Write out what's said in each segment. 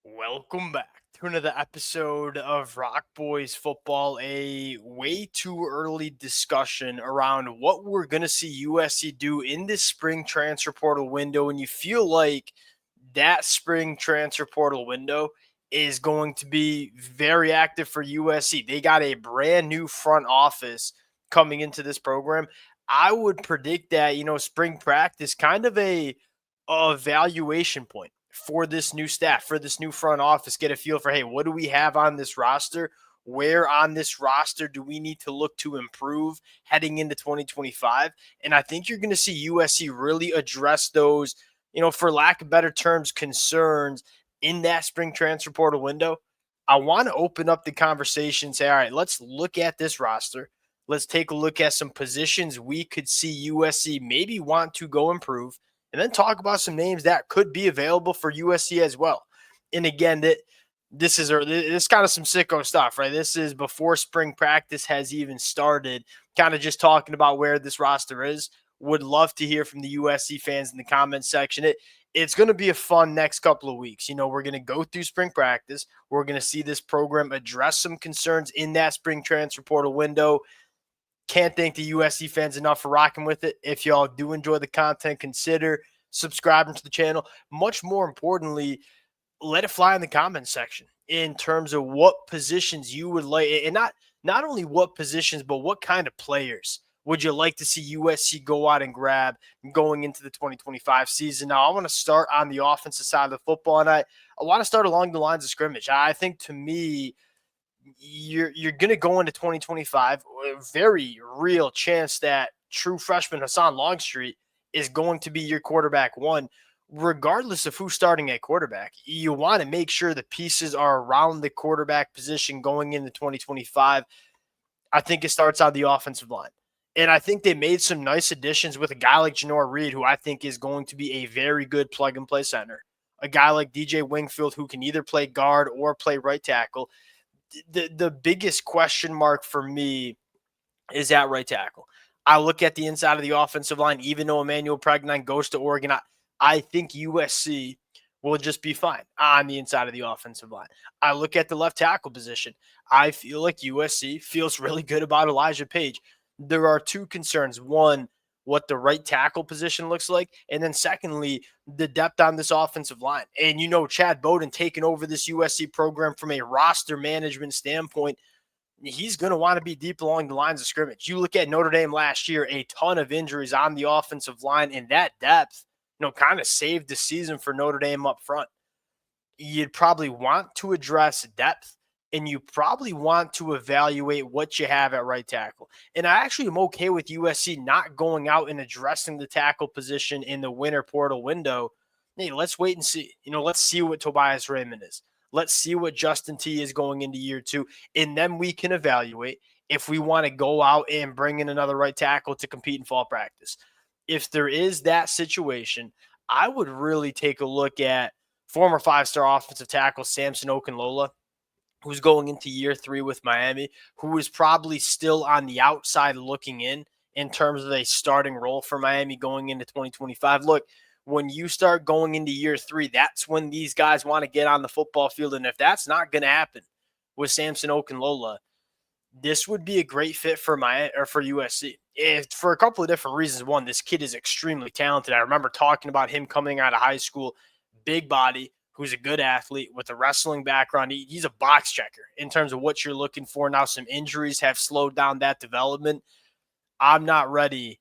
Welcome back to another episode of Rock Boys Football, a way too early discussion around what we're going to see USC do in this spring transfer portal window. And you feel like that spring transfer portal window is going to be very active for USC. They got a brand new front office coming into this program. I would predict that, spring practice kind of a evaluation point for this new staff, for this new front office, get a feel for, hey, what do we have on this roster? Where on this roster do we need to look to improve heading into 2025? And I think you're going to see USC really address those, for lack of better terms, concerns in that spring transfer portal window. I want to open up the conversation, say, all right, let's look at this roster. Let's take a look at some positions we could see USC maybe want to go improve, and then talk about some names that could be available for USC as well. And again, this is kind of some sicko stuff, right? This is before spring practice has even started, kind of just talking about where this roster is. Would love to hear from the USC fans in the comments section. It's going to be a fun next couple of weeks. We're going to go through spring practice. We're going to see this program address some concerns in that spring transfer portal window. Can't thank the USC fans enough for rocking with it. If y'all do enjoy the content, consider subscribing to the channel. Much more importantly, let it fly in the comments section in terms of what positions you would like, and not only what positions, but what kind of players would you like to see USC go out and grab going into the 2025 season. Now, I want to start on the offensive side of the football, and I want to start along the lines of scrimmage. I think, to me, you're going to go into 2025 with a very real chance that true freshman Hassan Longstreet is going to be your quarterback one, regardless of who's starting at quarterback. You want to make sure the pieces are around the quarterback position going into 2025. I think it starts on the offensive line. And I think they made some nice additions with a guy like Janoir Reed, who I think is going to be a very good plug-and-play center. A guy like DJ Wingfield, who can either play guard or play right tackle. The biggest question mark for me is at right tackle. I look at the inside of the offensive line, even though Emmanuel Pregnant goes to Oregon, I think USC will just be fine on the inside of the offensive line. I look at the left tackle position. I feel like USC feels really good about Elijah Page. There are two concerns. One, what the right tackle position looks like. And then secondly, the depth on this offensive line. And Chad Bowden taking over this USC program from a roster management standpoint, he's going to want to be deep along the lines of scrimmage. You look at Notre Dame last year, a ton of injuries on the offensive line, and that depth, kind of saved the season for Notre Dame up front. You'd probably want to address depth, and you probably want to evaluate what you have at right tackle. And I actually am okay with USC not going out and addressing the tackle position in the winter portal window. Hey, let's wait and see. Let's see what Tobias Raymond is. Let's see what Justin T is going into year two, and then we can evaluate if we want to go out and bring in another right tackle to compete in fall practice. If there is that situation, I would really take a look at former five-star offensive tackle Samson Okunlola, who's going into year three with Miami, who is probably still on the outside looking in terms of a starting role for Miami going into 2025. Look, when you start going into year three, that's when these guys want to get on the football field. And if that's not going to happen with Samson Okunlola, this would be a great fit for for USC. For a couple of different reasons. One, this kid is extremely talented. I remember talking about him coming out of high school, big body, who's a good athlete with a wrestling background. He's a box checker in terms of what you're looking for. Now, some injuries have slowed down that development. I'm not ready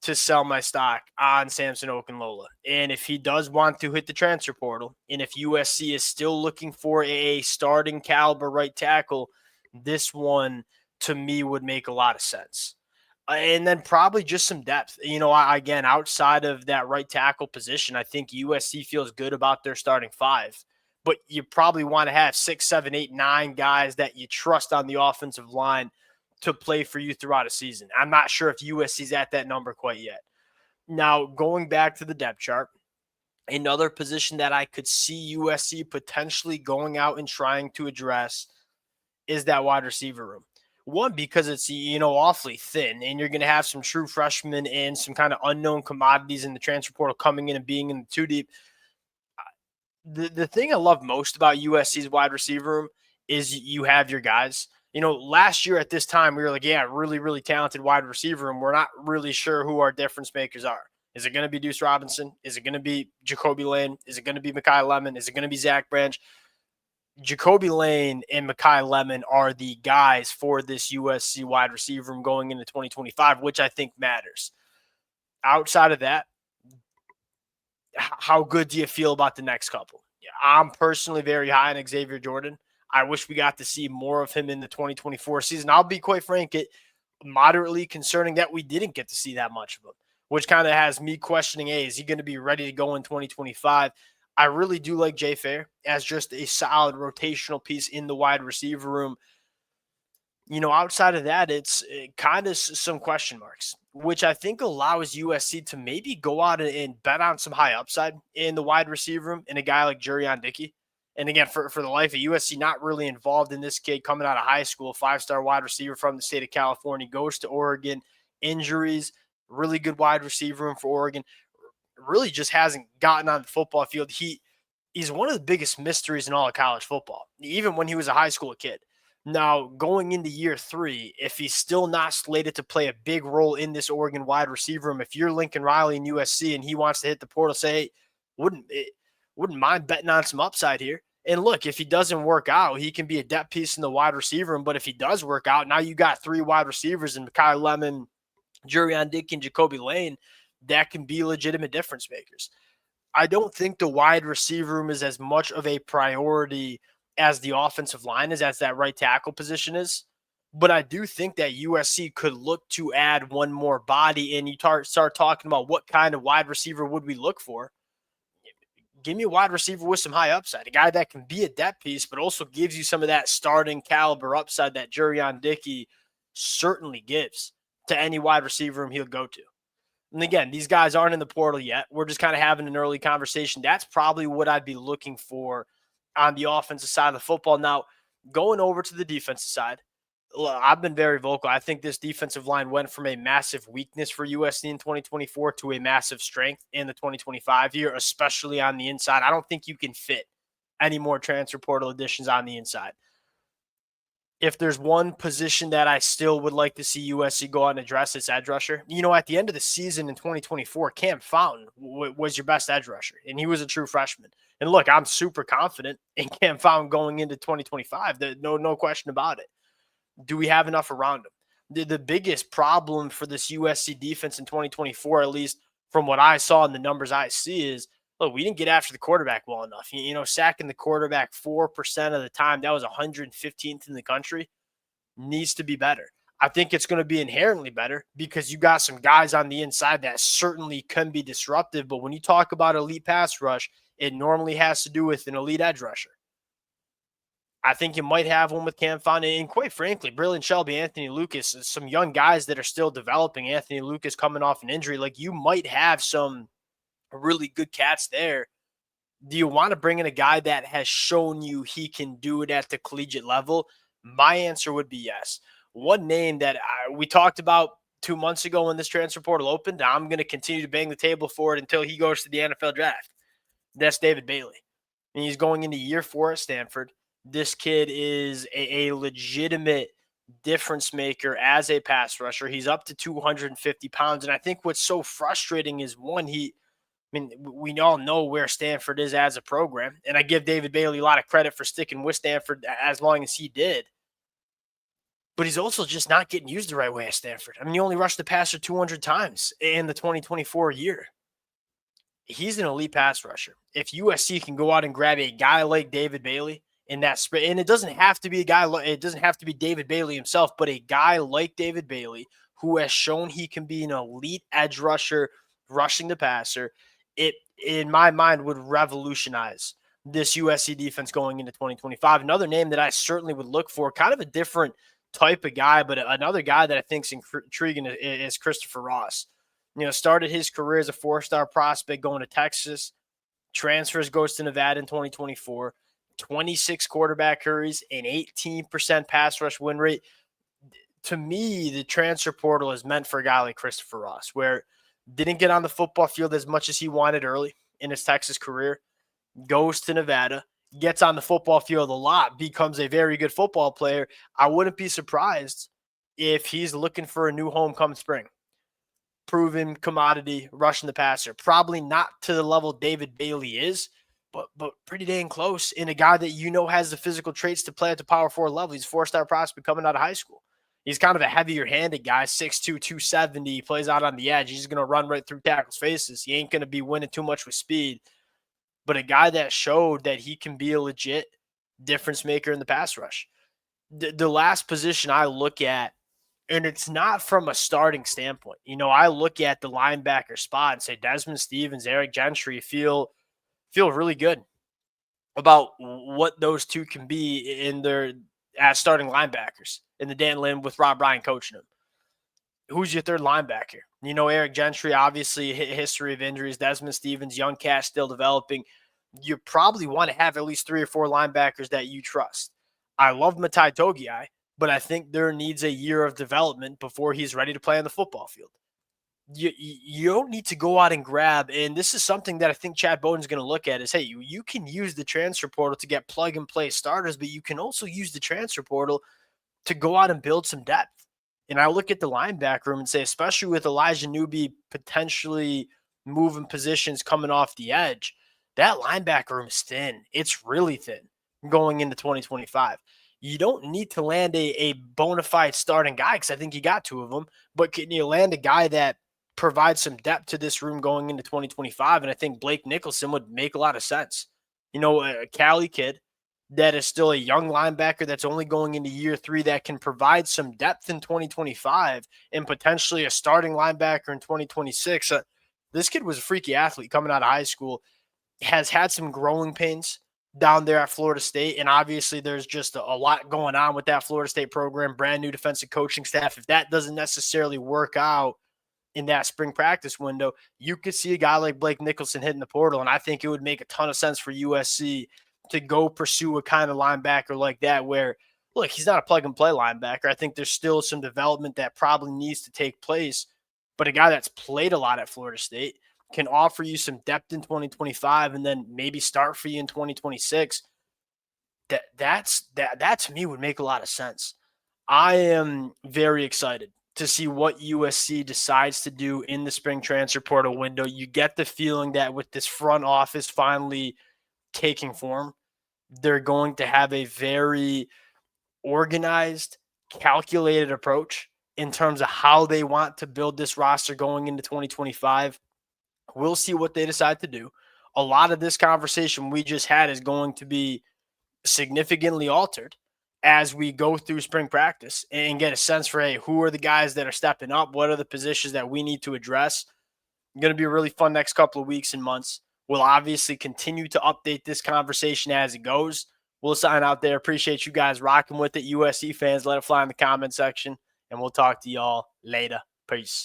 to sell my stock on Samson Okunlola. And if he does want to hit the transfer portal, and if USC is still looking for a starting caliber right tackle, this one to me would make a lot of sense. And then probably just some depth. Again, outside of that right tackle position, I think USC feels good about their starting five. But you probably want to have 6, 7, 8, 9 guys that you trust on the offensive line to play for you throughout a season. I'm not sure if USC's at that number quite yet. Now, going back to the depth chart, another position that I could see USC potentially going out and trying to address is that wide receiver room. One, because it's, awfully thin, and you're going to have some true freshmen and some kind of unknown commodities in the transfer portal coming in and being in the two deep. The thing I love most about USC's wide receiver room is you have your guys. Last year at this time, we were like, yeah, really, really talented wide receiver room. We're not really sure who our difference makers are. Is it going to be Deuce Robinson? Is it going to be Jacoby Lane? Is it going to be Mekhi Lemon? Is it going to be Zach Branch? Jacoby Lane and Mekhi Lemon are the guys for this USC wide receiver room going into 2025, which I think matters. Outside of that, how good do you feel about the next couple? Yeah, I'm personally very high on Xavier Jordan. I wish we got to see more of him in the 2024 season. I'll be quite frank, it moderately concerning that we didn't get to see that much of him, which kind of has me questioning, hey, is he going to be ready to go in 2025? I really do like Jay Fair as just a solid rotational piece in the wide receiver room. Outside of that, it's kind of some question marks, which I think allows USC to maybe go out and bet on some high upside in the wide receiver room and a guy like Jurion Dickey. And again, for the life of USC, not really involved in this kid coming out of high school, 5-star wide receiver from the state of California, goes to Oregon, injuries, really good wide receiver room for Oregon, really just hasn't gotten on the football field. He's one of the biggest mysteries in all of college football, even when he was a high school kid. Now, going into year 3, if he's still not slated to play a big role in this Oregon wide receiver room, if you're Lincoln Riley in USC and he wants to hit the portal, say, hey, wouldn't mind betting on some upside here. And look, if he doesn't work out, he can be a depth piece in the wide receiver room. But if he does work out, now you got 3 wide receivers in Mekhi Lemon, Jurion Dick, and Jacoby Lane that can be legitimate difference makers. I don't think the wide receiver room is as much of a priority as the offensive line is, as that right tackle position is. But I do think that USC could look to add one more body, and you start talking about what kind of wide receiver would we look for. Give me a wide receiver with some high upside, a guy that can be a depth piece, but also gives you some of that starting caliber upside that Jurion Dickey certainly gives to any wide receiver room he'll go to. And again, these guys aren't in the portal yet. We're just kind of having an early conversation. That's probably what I'd be looking for on the offensive side of the football. Now, going over to the defensive side, I've been very vocal. I think this defensive line went from a massive weakness for USC in 2024 to a massive strength in the 2025 year, especially on the inside. I don't think you can fit any more transfer portal additions on the inside. If there's one position that I still would like to see USC go out and address, it's edge rusher. At the end of the season in 2024, Cam Fountain was your best edge rusher, and he was a true freshman. And look, I'm super confident in Cam Fountain going into 2025. No question about it. Do we have enough around him? The biggest problem for this USC defense in 2024, at least from what I saw in the numbers I see, is look, we didn't get after the quarterback well enough. Sacking the quarterback 4% of the time, that was 115th in the country, needs to be better. I think it's going to be inherently better because you got some guys on the inside that certainly can be disruptive. But when you talk about elite pass rush, it normally has to do with an elite edge rusher. I think you might have one with Cam Fountain. And quite frankly, Brilliant Shelby, Anthony Lucas, some young guys that are still developing. Anthony Lucas coming off an injury. Like, you might have some really good cats there. Do you want to bring in a guy that has shown you he can do it at the collegiate level? My answer would be yes. One name that we talked about 2 months ago when this transfer portal opened, I'm going to continue to bang the table for it until he goes to the NFL draft. That's David Bailey. And he's going into year 4 at Stanford. This kid is a legitimate difference maker as a pass rusher. He's up to 250 pounds. And I think what's so frustrating is, one, we all know where Stanford is as a program. And I give David Bailey a lot of credit for sticking with Stanford as long as he did. But he's also just not getting used the right way at Stanford. He only rushed the passer 200 times in the 2024 year. He's an elite pass rusher. If USC can go out and grab a guy like David Bailey in that sprint, and it doesn't have to be it doesn't have to be David Bailey himself, but a guy like David Bailey who has shown he can be an elite edge rusher, rushing the passer, it, in my mind, would revolutionize this USC defense going into 2025. Another name that I certainly would look for, kind of a different type of guy, but another guy that I think is intriguing is Christopher Ross. Started his career as a 4-star prospect going to Texas, transfers, goes to Nevada in 2024, 26 quarterback hurries, and 18% pass rush win rate. To me, the transfer portal is meant for a guy like Christopher Ross, where didn't get on the football field as much as he wanted early in his Texas career. goes to Nevada, gets on the football field a lot, becomes a very good football player. I wouldn't be surprised if he's looking for a new home come spring. Proven commodity, rushing the passer. Probably not to the level David Bailey is, but pretty dang close. In a guy that has the physical traits to play at the power forward level. He's a 4-star prospect coming out of high school. He's kind of a heavier handed guy, 6'2", 270. He plays out on the edge. He's going to run right through tackles' faces. He ain't going to be winning too much with speed. But a guy that showed that he can be a legit difference maker in the pass rush. The last position I look at, and it's not from a starting standpoint. I look at the linebacker spot and say Desmond Stevens, Eric Gentry feel really good about what those two can be in their as starting linebackers in the Dan Lynn with Rob Ryan coaching them. Who's your third linebacker? Eric Gentry, obviously, history of injuries. Desmond Stevens, young cat, still developing. You probably want to have at least 3 or 4 linebackers that you trust. I love Matai Togiai, but I think there needs a year of development before he's ready to play on the football field. You don't need to go out and grab, and this is something that I think Chad Bowden's going to look at is, hey, you can use the transfer portal to get plug-and-play starters, but you can also use the transfer portal to go out and build some depth. And I look at the linebacker room and say, especially with Elijah Newby potentially moving positions coming off the edge, that linebacker room is thin. It's really thin going into 2025. You don't need to land a bona fide starting guy because I think you got 2 of them, but can you land a guy that provides some depth to this room going into 2025? And I think Blake Nicholson would make a lot of sense. A Cali kid that is still a young linebacker that's only going into year 3 that can provide some depth in 2025 and potentially a starting linebacker in 2026. This kid was a freaky athlete coming out of high school, has had some growing pains down there at Florida State. And obviously there's just a lot going on with that Florida State program, brand new defensive coaching staff. If that doesn't necessarily work out in that spring practice window, you could see a guy like Blake Nicholson hitting the portal. And I think it would make a ton of sense for USC to go pursue a kind of linebacker like that where, look, he's not a plug-and-play linebacker. I think there's still some development that probably needs to take place. But a guy that's played a lot at Florida State can offer you some depth in 2025 and then maybe start for you in 2026. That to me would make a lot of sense. I am very excited to see what USC decides to do in the spring transfer portal window. You get the feeling that with this front office finally taking form, they're going to have a very organized, calculated approach in terms of how they want to build this roster going into 2025. We'll see what they decide to do. A lot of this conversation we just had is going to be significantly altered as we go through spring practice and get a sense for, hey, who are the guys that are stepping up? What are the positions that we need to address? Going to be a really fun next couple of weeks and months. We'll obviously continue to update this conversation as it goes. We'll sign out there. Appreciate you guys rocking with it. USC fans, let it fly in the comment section, and we'll talk to y'all later. Peace.